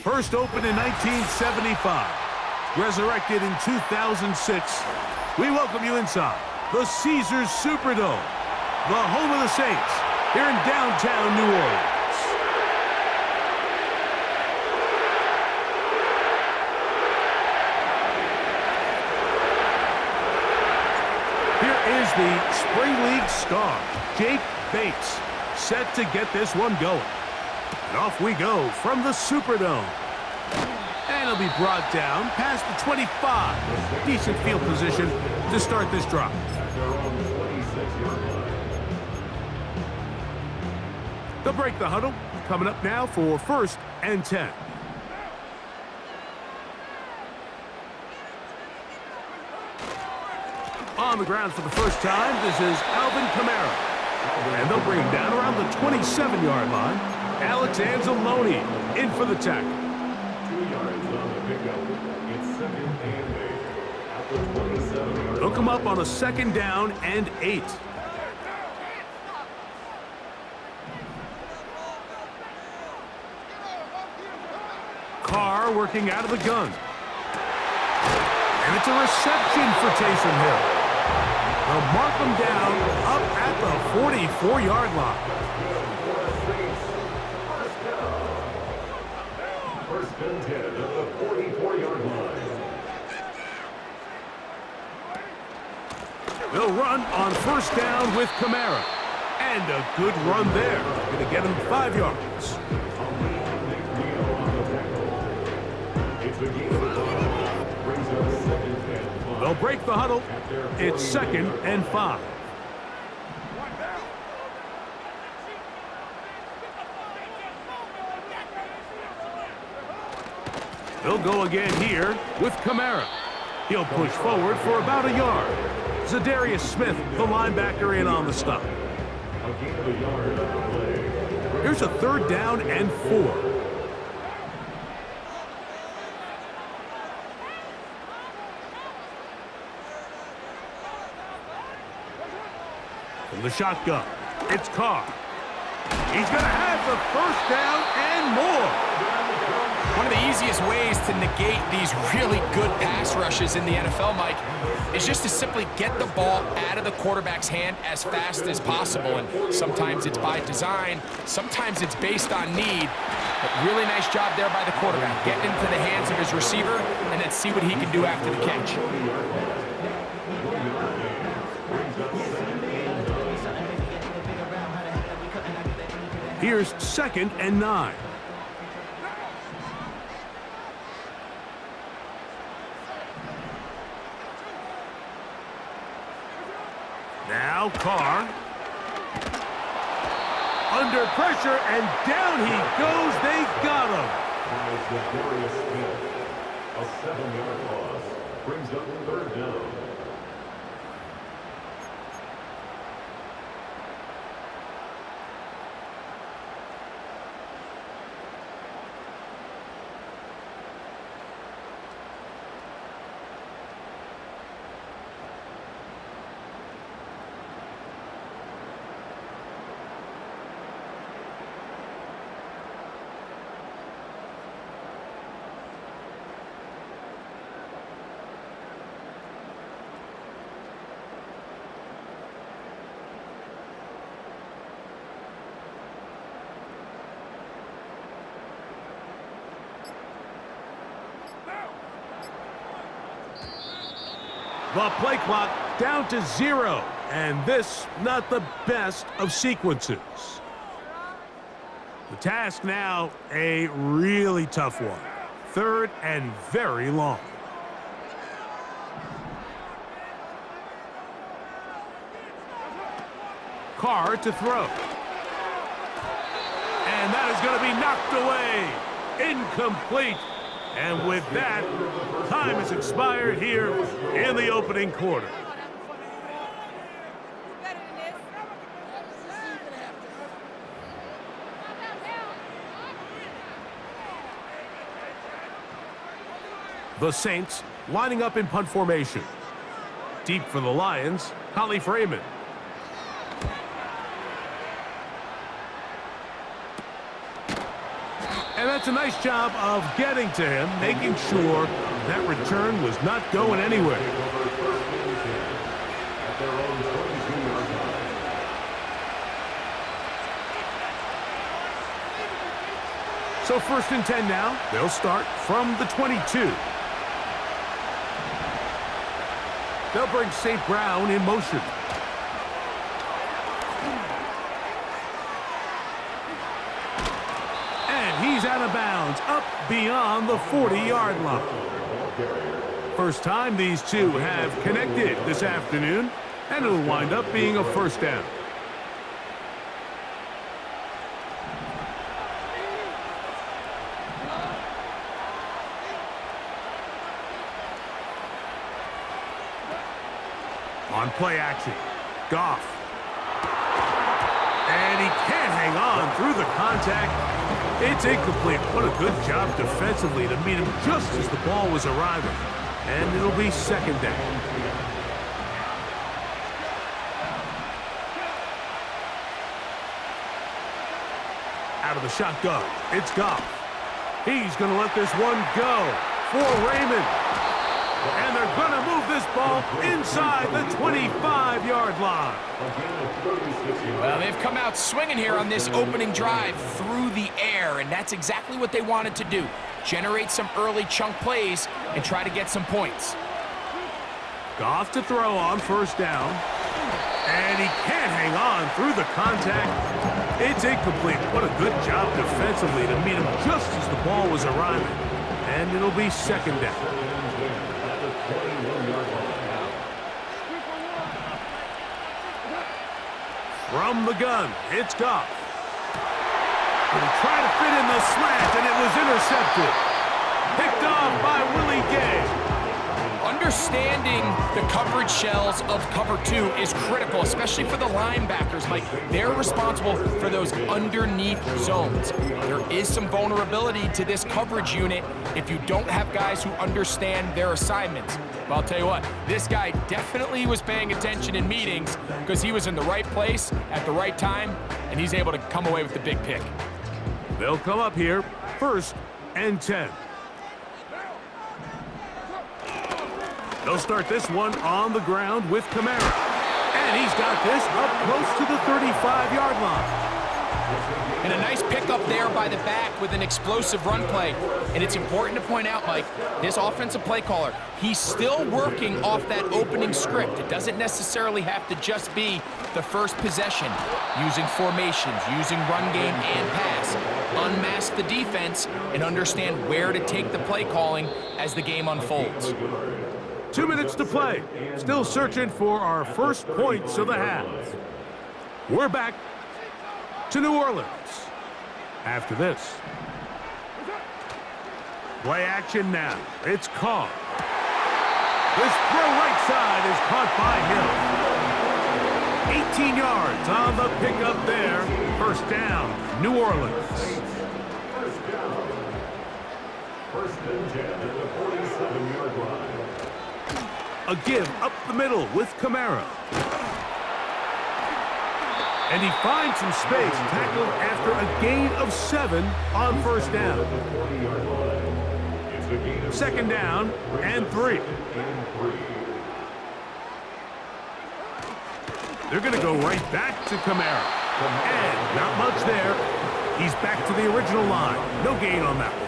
First opened in 1975, resurrected in 2006, we welcome you inside the Caesars Superdome, the home of the Saints, here in downtown New Orleans. Here is the Spring League star, Jake Bates, set to get this one going. And off we go from the Superdome. And it'll be brought down past the 25. Decent field position to start this drive. They'll break the huddle. Coming up now for 1st and 10. On the ground for the first time, this is Alvin Kamara. And they'll bring him down around the 27-yard line. Alex Anzalone in for the tackle. 2 yards on the pickup. It's 2nd and 8 at the 27-yard line. They'll come up on a 2nd down and 8. Carr working out of the gun. And it's a reception for Taysom Hill. They'll mark him down up at the 44-yard line. First and 10 at the 44-yard line. They'll run on 1st down with Kamara. And a good run there. Going to get him 5 yards. They'll break the huddle. It's 2nd and 5. They'll go again here with Kamara. He'll push forward for about a yard. Zadarius Smith, the linebacker, in on the stop. Here's a 3rd down and 4. From the shotgun, it's Carr. He's going to have the 1st down and more. One of the easiest ways to negate these really good pass rushes in the NFL, Mike, is just to simply get the ball out of the quarterback's hand as fast as possible. And sometimes it's by design, sometimes it's based on need. But really nice job there by the quarterback, getting into the hands of his receiver, and then see what he can do after the catch. Here's 2nd and 9. Now Carr. Under pressure, and down he goes. They got him. A 7-yard loss brings up 3rd down. The play clock down to 0. And this, not the best of sequences. The task now, a really tough one. 3rd and very long. Carr to throw. And that is going to be knocked away. Incomplete. And with that, time has expired here in the opening quarter. The Saints lining up in punt formation. Deep for the Lions, Holly Freeman. And That's a nice job of getting to him, making sure that return was not going anywhere. So 1st and 10 now. They'll start from the 22. They'll bring St. Brown in motion. And he's out of bounds, up beyond the 40-yard line. First time these two have connected this afternoon, and it'll wind up being a 1st down. On play action, Goff. And he can't hang on through the contact. It's incomplete. What a good job defensively to meet him just as the ball was arriving. And it'll be 2nd down. Out of the shotgun, it's Goff. He's going to let this one go for Raymond. And they're going to move this ball inside the 25-yard line. Well, they've come out swinging here on this opening drive through the air, and that's exactly what they wanted to do. Generate some early chunk plays and try to get some points. Goff to throw on 1st down. And he can't hang on through the contact. It's incomplete. What a good job defensively to meet him just as the ball was arriving. And it'll be 2nd down. From the gun, it's Goff. And he tried to fit in the slant, and it was intercepted. Picked off by Willie Gay. Understanding the coverage shells of cover 2 is critical, especially for the linebackers, Mike. They're responsible for those underneath zones. There is some vulnerability to this coverage unit if you don't have guys who understand their assignments. But I'll tell you what, this guy definitely was paying attention in meetings because he was in the right place at the right time, and he's able to come away with the big pick. They'll come up here, 1st and 10. They'll start this one on the ground with Kamara. And he's got this up close to the 35-yard line. And a nice pickup there by the back with an explosive run play. And it's important to point out, Mike, this offensive play caller, he's still working off that opening script. It doesn't necessarily have to just be the first possession. Using formations, using run game and pass. Unmask the defense and understand where to take the play calling as the game unfolds. 2 minutes to play. Still searching for our first points of the half. We're back to New Orleans after this. Play action now. It's caught. This throw right side is caught by Hill. 18 yards on the pickup there. 1st down, New Orleans. 1st and 10 at the 47-yard line. A give up the middle with Kamara. And he finds some space, tackled after a gain of 7 on 1st down. 2nd down and 3. They're going to go right back to Kamara. And not much there. He's back to the original line. No gain on that one.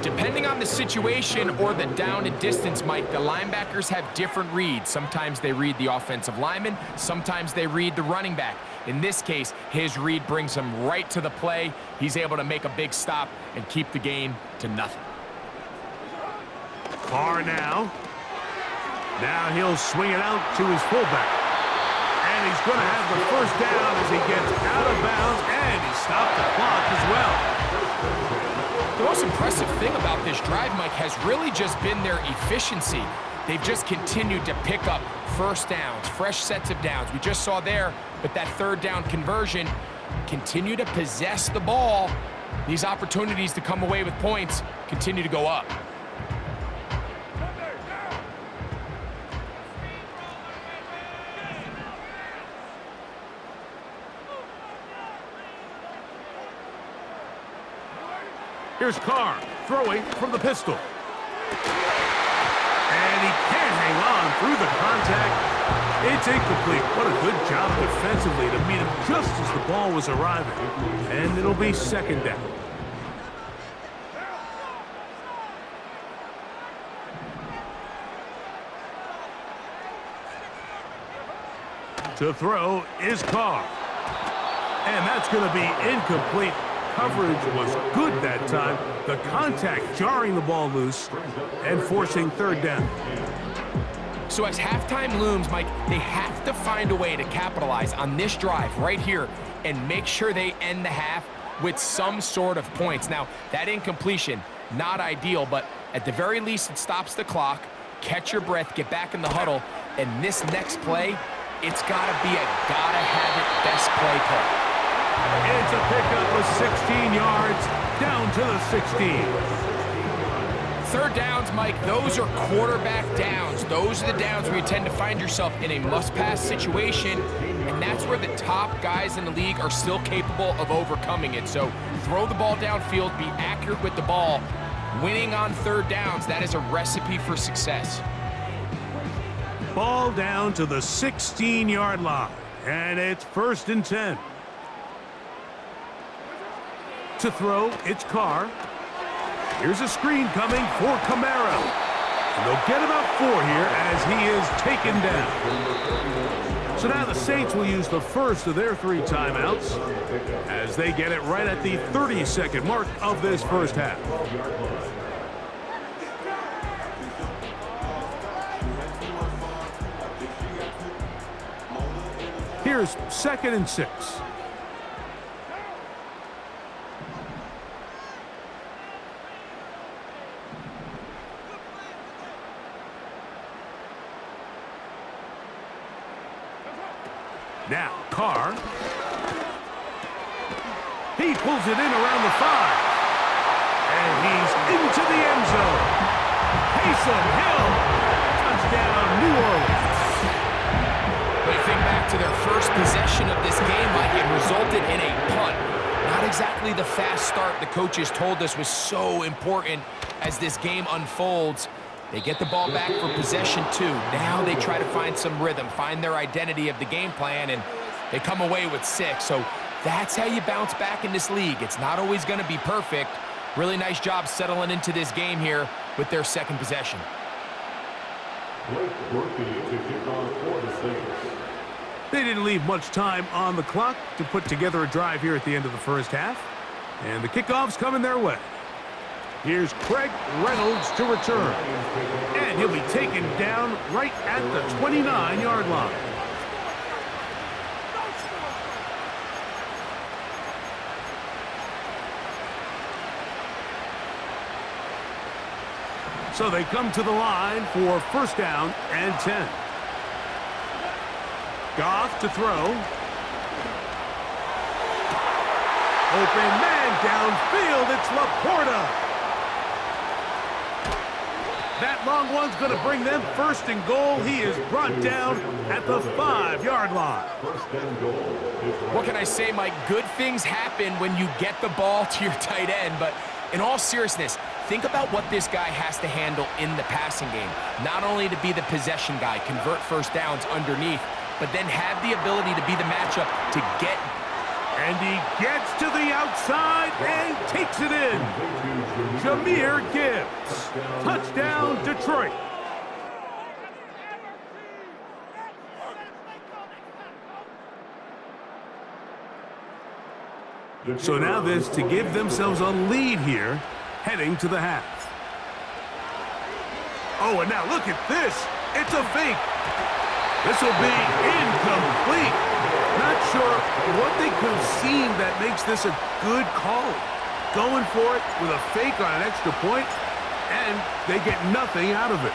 Depending on the situation or the down and distance, Mike, the linebackers have different reads. Sometimes they read the offensive lineman. Sometimes they read the running back. In this case, his read brings him right to the play. He's able to make a big stop and keep the game to nothing. Carr now. Now he'll swing it out to his fullback. And he's going to have the 1st down as he gets out of bounds, and he stopped the clock as well. The most impressive thing about this drive, Mike, has really just been their efficiency. They've just continued to pick up 1st downs, fresh sets of downs. We just saw there, but that 3rd down conversion, continue to possess the ball. These opportunities to come away with points continue to go up. Here's Carr throwing from the pistol. And he can't hang on through the contact. It's incomplete. What a good job defensively to meet him just as the ball was arriving. And it'll be second down. To throw is Carr. And that's going to be incomplete. Coverage was good that time. The contact jarring the ball loose and forcing third down. So as halftime looms, Mike, they have to find a way to capitalize on this drive right here and make sure they end the half with some sort of points. Now, that incompletion, not ideal, but at the very least, it stops the clock. Catch your breath, get back in the huddle, and this next play, it's got to be a gotta-have-it best play call. It's a pickup of 16 yards down to the 16. Third downs, Mike, those are quarterback downs. Those are the downs where you tend to find yourself in a must-pass situation, and that's where the top guys in the league are still capable of overcoming it. So throw the ball downfield, be accurate with the ball. Winning on third downs, that is a recipe for success. Ball down to the 16-yard line, and it's 1st and 10. To throw, it's Carr. Here's a screen coming for Camaro. And they'll get about 4 here as he is taken down. So now the Saints will use the first of their 3 timeouts as they get it right at the 30-second mark of this first half. Here's 2nd and 6. Now, Carr. He pulls it in around the 5. And he's into the end zone. Taysom Hill. Touchdown, New Orleans. When you think back to their first possession of this game, like it resulted in a punt. Not exactly the fast start the coaches told us was so important as this game unfolds. They get the ball back for possession 2. Now they try to find some rhythm, find their identity of the game plan, and they come away with 6. So that's how you bounce back in this league. It's not always going to be perfect. Really nice job settling into this game here with their second possession. They didn't leave much time on the clock to put together a drive here at the end of the first half. And the kickoff's coming their way. Here's Craig Reynolds to return. And he'll be taken down right at the 29-yard line. So they come to the line for 1st down and 10. Goff to throw. Open man downfield. It's Laporta. That long one's going to bring them 1st and goal. He is brought down at the 5-yard line. What can I say, Mike? Good things happen when you get the ball to your tight end, but in all seriousness, think about what this guy has to handle in the passing game. Not only to be the possession guy, convert 1st downs underneath, but then have the ability to be the matchup to get. And he gets to the outside and takes it in. Jahmyr Gibbs. Touchdown, Detroit. So now this to give themselves a lead here, heading to the half. Oh, and now look at this. It's a fake. This will be incomplete. Not sure what they could have seen that makes this a good call. Going for it with a fake on an extra point, and they get nothing out of it.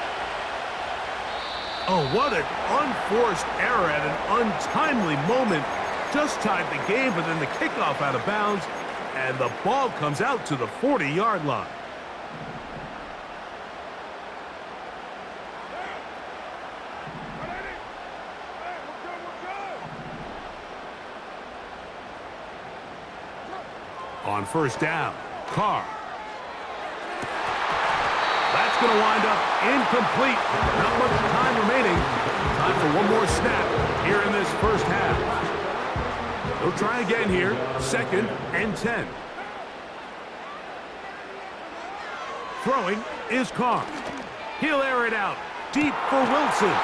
Oh, what an unforced error at an untimely moment. Just tied the game, but then the kickoff out of bounds, and the ball comes out to the 40-yard line. On 1st down, Carr. going to wind up incomplete. Not much time remaining. Time for one more snap here in this first half. They'll try again here. 2nd and 10. Throwing is Carr. He'll air it out deep for Wilson.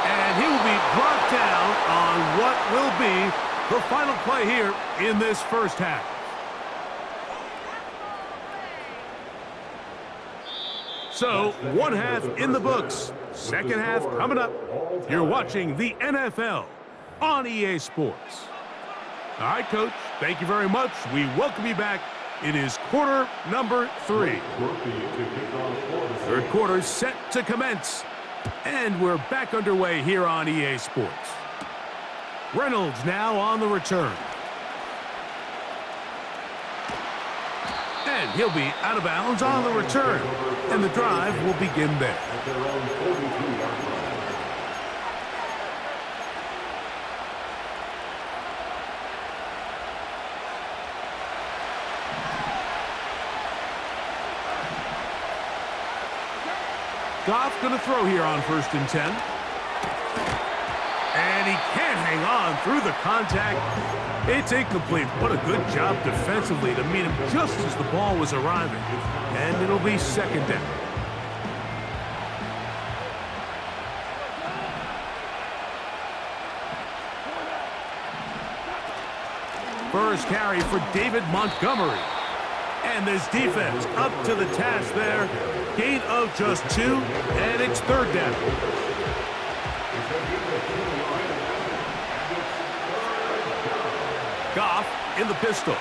And he will be brought down on what will be the final play here in this first half. So, one half in the books. Second half coming up. You're watching the NFL on EA Sports. All right, Coach, thank you very much. We welcome you back. It is quarter number 3. Third quarter set to commence. And we're back underway here on EA Sports. Reynolds now on the return. And he'll be out of bounds on the return. And the drive will begin there. Goff going to throw here on 1st and 10. And he can't hang on through the contact. It's incomplete. What a good job defensively to meet him just as the ball was arriving. And it'll be 2nd down. First carry for David Montgomery. And this defense up to the task there. Gain of just 2, and it's 3rd down. Goff in the pistol.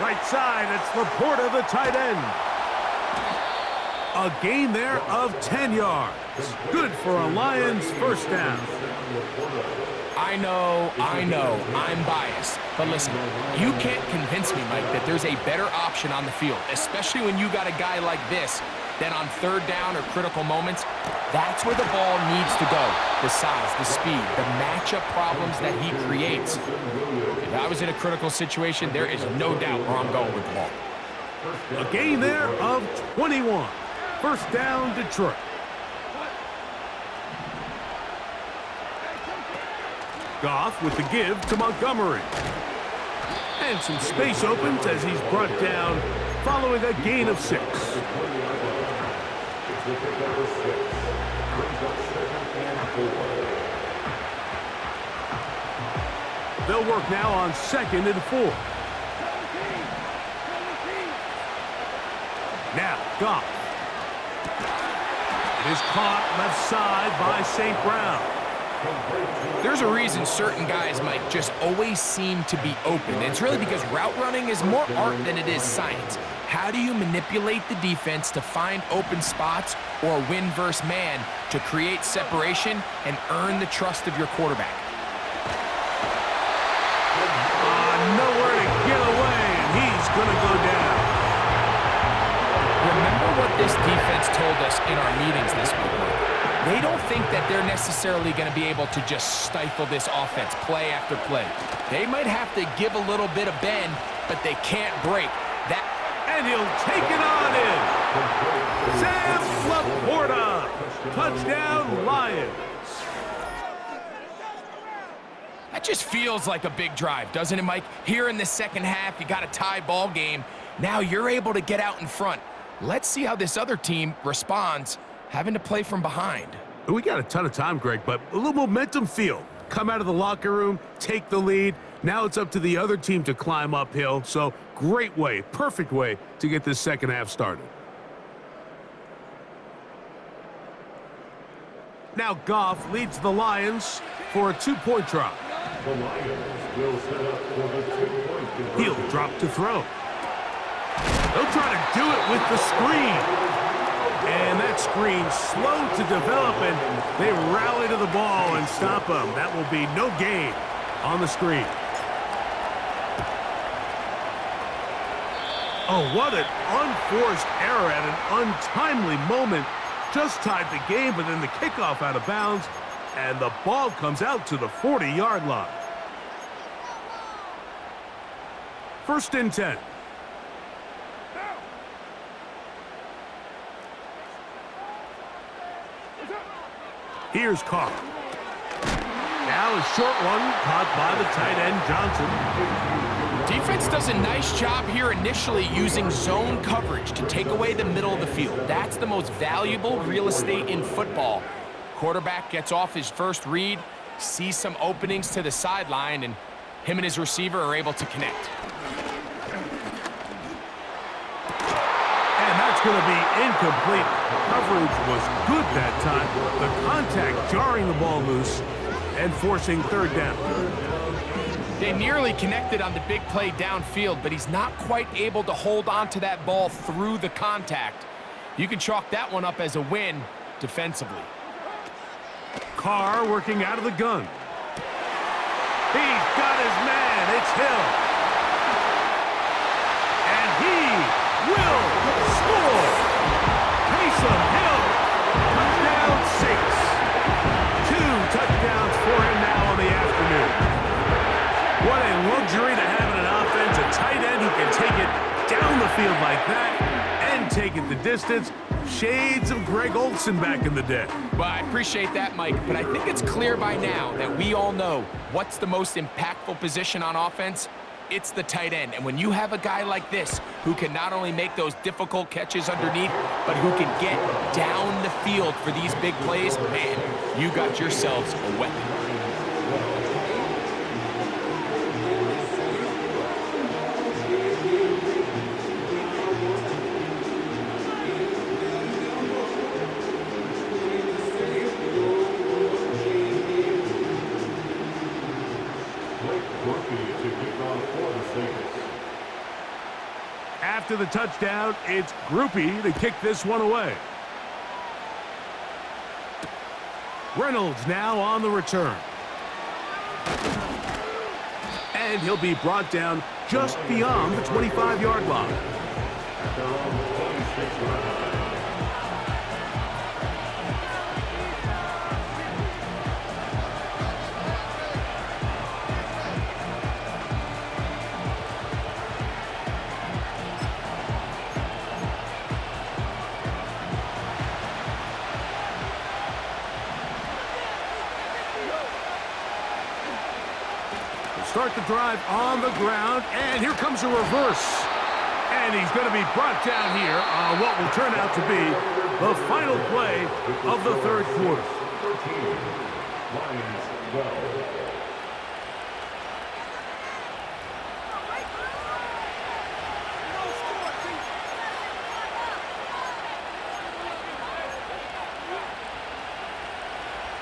Right side, it's Laporta, the tight end. A gain there of 10 yards. Good for a Lions first down. I know, I'm biased. But listen, you can't convince me, Mike, that there's a better option on the field, especially when you got a guy like this, that on 3rd down or critical moments, that's where the ball needs to go. The size, the speed, the matchup problems that he creates. If I was in a critical situation, there is no doubt where I'm going with the ball. A gain there of 21. First down, Detroit. Goff with the give to Montgomery. And some space opens as he's brought down following a gain of 6. They'll work now on 2nd and 4. Now, Goff. It is caught left side by St. Brown. There's a reason certain guys, Mike, just always seem to be open. And it's really because route running is more art than it is science. How do you manipulate the defense to find open spots or win versus man to create separation and earn the trust of your quarterback? Nowhere to get away, and he's going to go down. Remember what this defense told us in our meetings this week, Mike. They don't think that they're necessarily going to be able to just stifle this offense play after play. They might have to give a little bit of bend, but they can't break that. And he'll take it on in. Sam Laporta. Touchdown, Lions. That just feels like a big drive, doesn't it, Mike? Here in the second half, you got a tie ball game. Now you're able to get out in front. Let's see how this other team responds, having to play from behind. We got a ton of time, Greg, but a little momentum feel. Come out of the locker room, take the lead. Now it's up to the other team to climb uphill. So great way, perfect way to get this second half started. Now Goff leads the Lions for a 2-point drop. The Lions will set up for the 2-point conversion. He'll drop to throw. They'll try to do it with the screen. And that screen slow to develop, and they rally to the ball and stop them. That will be no gain on the screen. Oh, what an unforced error at an untimely moment. Just tied the game, but then the kickoff out of bounds, and the ball comes out to the 40-yard line. 1st and 10. Here's Carr. Now a short one caught by the tight end, Johnson. Defense does a nice job here initially using zone coverage to take away the middle of the field. That's the most valuable real estate in football. Quarterback gets off his first read, sees some openings to the sideline, and him and his receiver are able to connect. And that's going to be incomplete. Coverage was good that time. The contact jarring the ball loose and forcing third down. They nearly connected on the big play downfield, but he's not quite able to hold on to that ball through the contact. You can chalk that one up as a win defensively. Carr working out of the gun. He's got his man. It's Hill. And he will score. Taysom Hill. Touchdown 6. 2 touchdowns for him now on the afternoon. What a luxury to have in an offense. A tight end who can take it down the field like that and take it the distance. Shades of Greg Olsen back in the day. Well, I appreciate that, Mike, but I think it's clear by now that we all know what's the most impactful position on offense. It's the tight end. And when you have a guy like this who can not only make those difficult catches underneath, but who can get down the field for these big plays, man, you got yourselves a weapon. After the touchdown, it's Groupie to kick this one away. Reynolds now on the return. And he'll be brought down just beyond the 25-yard line. Start the drive on the ground, and here comes a reverse. And he's going to be brought down here on what will turn out to be the final play of the third quarter.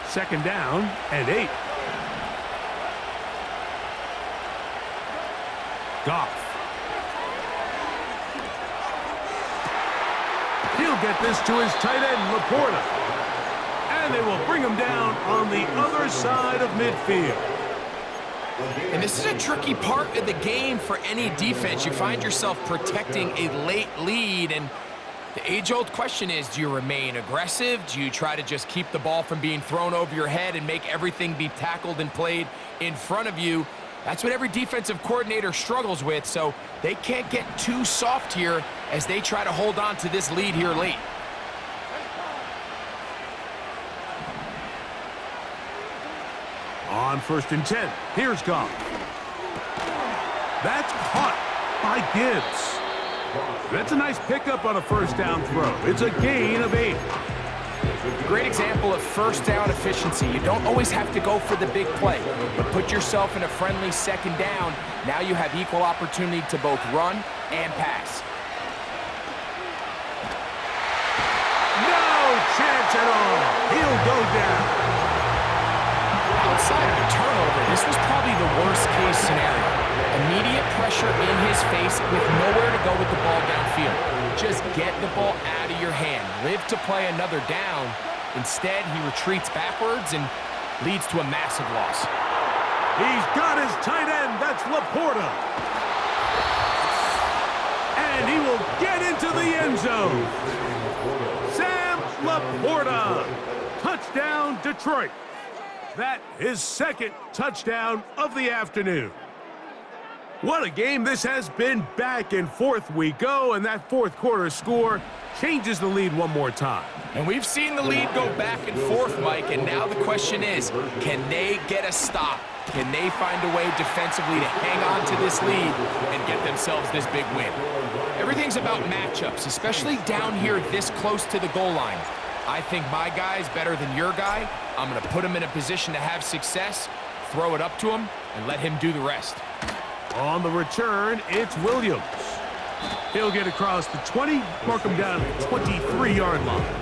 Second down and 8. Goff. He'll get this to his tight end, Laporta. And they will bring him down on the other side of midfield. And this is a tricky part of the game for any defense. You find yourself protecting a late lead, and the age-old question is, do you remain aggressive? Do you try to just keep the ball from being thrown over your head and make everything be tackled and played in front of you? That's what every defensive coordinator struggles with, so they can't get too soft here as they try to hold on to this lead here late. On 1st and 10, here's Goff. That's caught by Gibbs. That's a nice pickup on a first down throw. It's a gain of 8. Great example of first down efficiency. You don't always have to go for the big play, but put yourself in a friendly second down. Now you have equal opportunity to both run and pass. No chance at all. He'll go down. Outside of a turnover, this was probably the worst-case scenario. Immediate pressure in his face with nowhere to go with the ball downfield. Just get the ball out of your hand. Live to play another down. Instead, he retreats backwards and leads to a massive loss. He's got his tight end. That's Laporta. And he will get into the end zone. Sam Laporta. Touchdown, Detroit. That is second touchdown of the afternoon. What a game this has been. Back and forth we go, and that fourth quarter score changes the lead one more time. And we've seen the lead go back and forth, Mike, and now the question is, can they get a stop? Can they find a way defensively to hang on to this lead and get themselves this big win? Everything's about matchups, especially down here this close to the goal line. I think my guy is better than your guy. I'm going to put him in a position to have success, throw it up to him, and let him do the rest. On the return, it's Williams. He'll get across the 20, mark him down at the 23-yard line.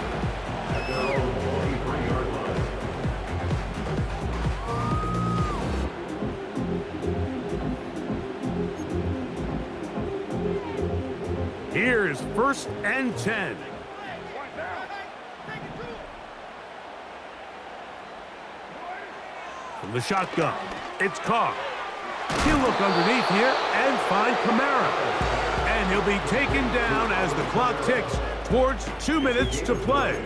Here's 1st and 10. From the shotgun, it's Carr. He'll look underneath here and find Kamara. And he'll be taken down as the clock ticks towards 2 minutes to play.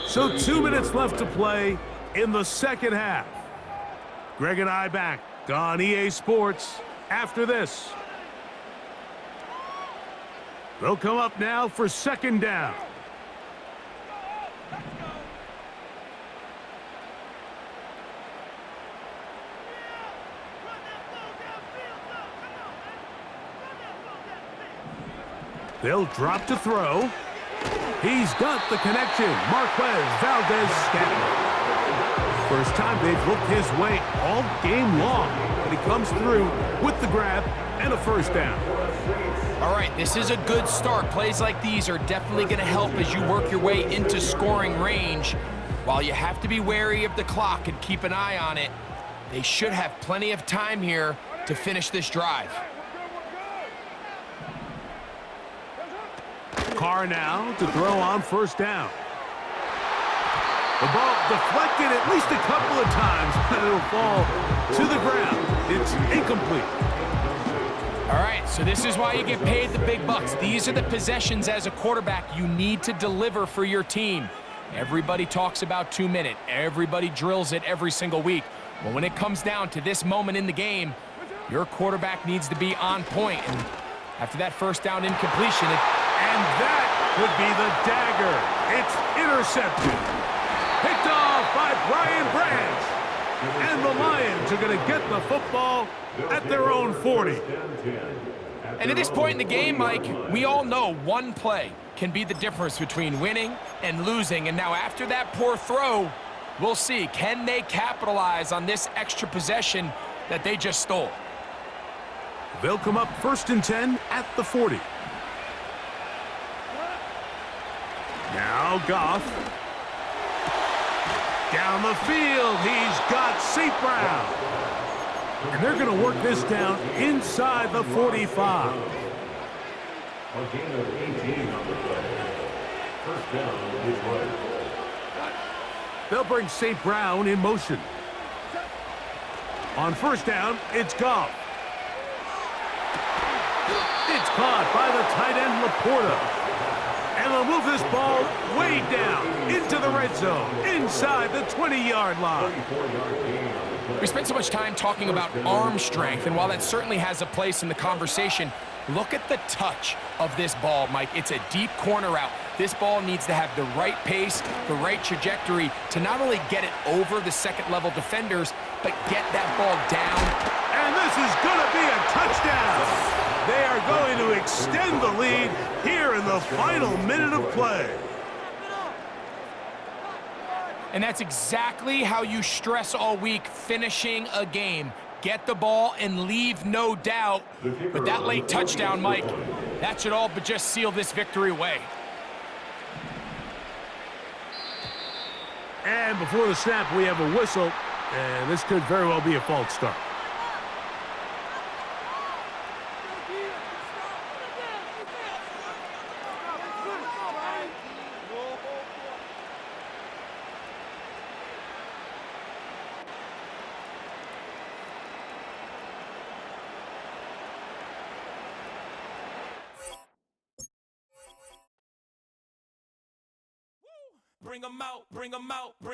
So 2 minutes left to play in the second half. Greg and I back on EA Sports after this. They'll come up now for 2nd down. They'll drop to throw. He's got the connection. Marquez Valdez-Scantling. First time they've looked his way all game long, but he comes through with the grab and a 1st down. All right, this is a good start. Plays like these are definitely going to help as you work your way into scoring range. While you have to be wary of the clock and keep an eye on it, they should have plenty of time here to finish this drive. Carr now to throw on 1st down. The ball deflected at least a couple of times, but it'll fall to the ground. It's incomplete. All right, so this is why you get paid the big bucks. These are the possessions as a quarterback you need to deliver for your team. Everybody talks about 2 minutes. Everybody drills it every single week. But when it comes down to this moment in the game, your quarterback needs to be on point. And after that 1st down incompletion, and that would be the dagger. It's intercepted. Picked off by Brian Branch. And the Lions are going to get the football at their own 40. And at this point in the game, Mike, we all know one play can be the difference between winning and losing. And now after that poor throw, we'll see, can they capitalize on this extra possession that they just stole? They'll come up 1st and 10 at the 40. Now Goff. Down the field, he's got St. Brown. And they're going to work this down inside the 45. A gain of 18 on the play. 1st down is right. They'll bring St. Brown in motion. On 1st down, it's Goff. It's caught by the tight end Laporta. And they'll move this ball way down into the red zone, inside the 20-yard line. We spent so much time talking about arm strength, and while that certainly has a place in the conversation, look at the touch of this ball, Mike. It's a deep corner route. This ball needs to have the right pace, the right trajectory to not only get it over the second-level defenders, but get that ball down. And this is going to be a touchdown. They are going to extend the lead here in the final minute of play. And that's exactly how you stress all week, finishing a game. Get the ball and leave no doubt. But that late touchdown, Mike, that should all but just seal this victory away. And before the snap, we have a whistle, and this could very well be a false start. Bring 'em out, bring 'em out, bring